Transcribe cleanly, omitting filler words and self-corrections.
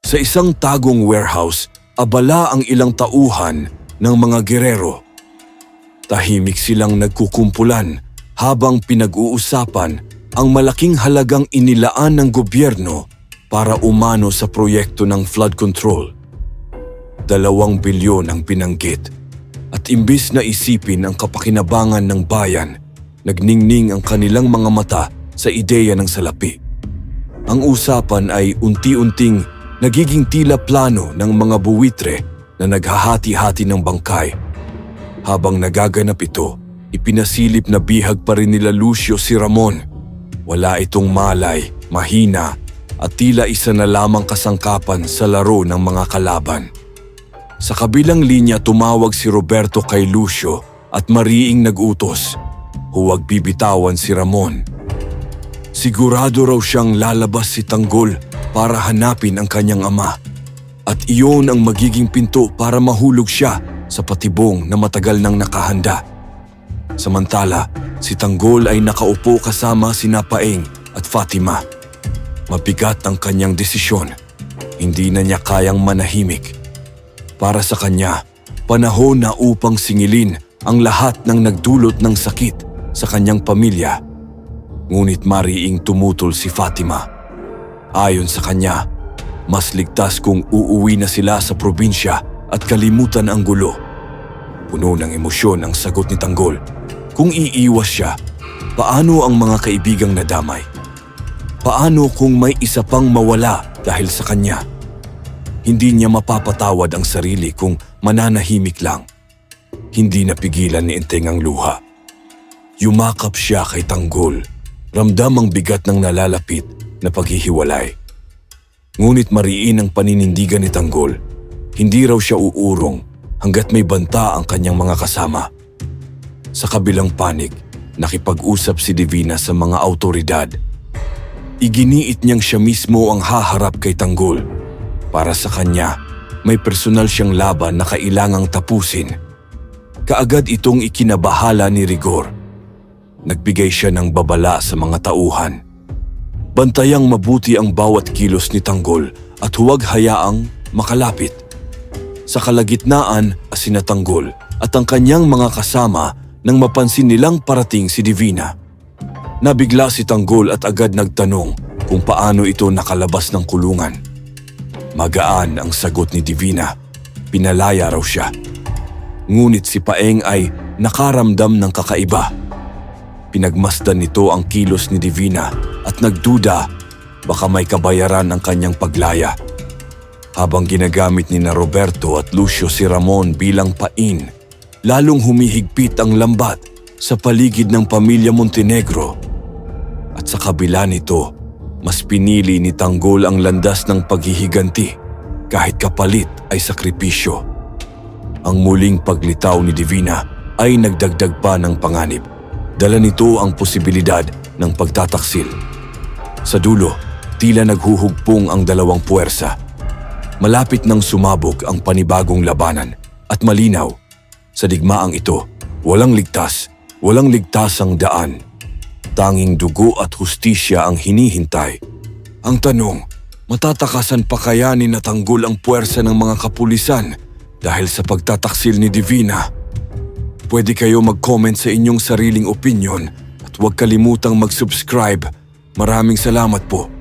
Sa isang tagong warehouse, abala ang ilang tauhan ng mga gerero. Tahimik silang nagkukumpulan habang pinag-uusapan ang malaking halagang inilaan ng gobyerno para umano sa proyekto ng flood control. 2 bilyon ang binanggit at imbis na isipin ang kapakinabangan ng bayan, nagningning ang kanilang mga mata sa ideya ng salapi. Ang usapan ay unti-unting nagiging tila plano ng mga buwitre na naghahati-hati ng bangkay. Habang nagaganap ito, ipinasilip na bihag pa rin nila Lucio si Ramon. Wala itong malay, mahina at tila isa na lamang kasangkapan sa laro ng mga kalaban. Sa kabilang linya tumawag si Roberto kay Lucio at mariing nag-utos. Huwag bibitawan si Ramon. Sigurado raw siyang lalabas si Tanggol para hanapin ang kanyang ama. At iyon ang magiging pinto para mahulog siya sa patibong na matagal nang nakahanda. Samantala, si Tanggol ay nakaupo kasama sina Paeng at Fatima. Mabigat ang kanyang desisyon. Hindi na niya kayang manahimik. Para sa kanya, panahon na upang singilin ang lahat ng nagdulot ng sakit sa kanyang pamilya. Ngunit mariing tumutol si Fatima. Ayon sa kanya, mas ligtas kung uuwi na sila sa probinsya at kalimutan ang gulo. Puno ng emosyon ang sagot ni Tanggol. Kung iiwas siya, paano ang mga kaibigang nadamay? Paano kung may isa pang mawala dahil sa kanya? Hindi niya mapapatawad ang sarili kung mananahimik lang. Hindi napigilan ni Enteng ang luha. Yumakap siya kay Tanggol. Ramdam ang bigat ng nalalapit na paghihiwalay. Ngunit mariin ang paninindigan ni Tanggol. Hindi raw siya uurong hanggat may banta ang kanyang mga kasama. Sa kabilang panig, nakipag-usap si Divina sa mga awtoridad. Iginiit niyang siya mismo ang haharap kay Tanggol. Para sa kanya, may personal siyang laban na kailangang tapusin. Kaagad itong ikinabahala ni Rigor. Nagbigay siya ng babala sa mga tauhan. Bantayang mabuti ang bawat kilos ni Tanggol at huwag hayaang makalapit. Sa kalagitnaan, sina Tanggol at ang kanyang mga kasama nang mapansin nilang parating si Divina. Nabigla si Tanggol at agad nagtanong kung paano ito nakalabas ng kulungan. Magaan ang sagot ni Divina. Pinalaya raw siya. Ngunit si Paeng ay nakaramdam ng kakaiba. Pinagmasdan nito ang kilos ni Divina at nagduda baka may kabayaran ang kanyang paglaya. Habang ginagamit ni Roberto at Lucio si Ramon bilang pain, lalong humihigpit ang lambat sa paligid ng pamilya Montenegro. At sa kabila nito, mas pinili ni Tanggol ang landas ng paghihiganti kahit kapalit ay sakripisyo. Ang muling paglitaw ni Divina ay nagdagdag pa ng panganib. Dala nito ang posibilidad ng pagtataksil. Sa dulo, tila naghuhugpong ang dalawang puwersa. Malapit nang sumabog ang panibagong labanan at malinaw. Sa digmaang ito, walang ligtas ang daan. Tanging dugo at hustisya ang hinihintay. Ang tanong, matatakasan pa kaya ni Tanggol ang puwersa ng mga kapulisan dahil sa pagtataksil ni Divina? Pwede kayo mag-comment sa inyong sariling opinyon at huwag kalimutang mag-subscribe. Maraming salamat po.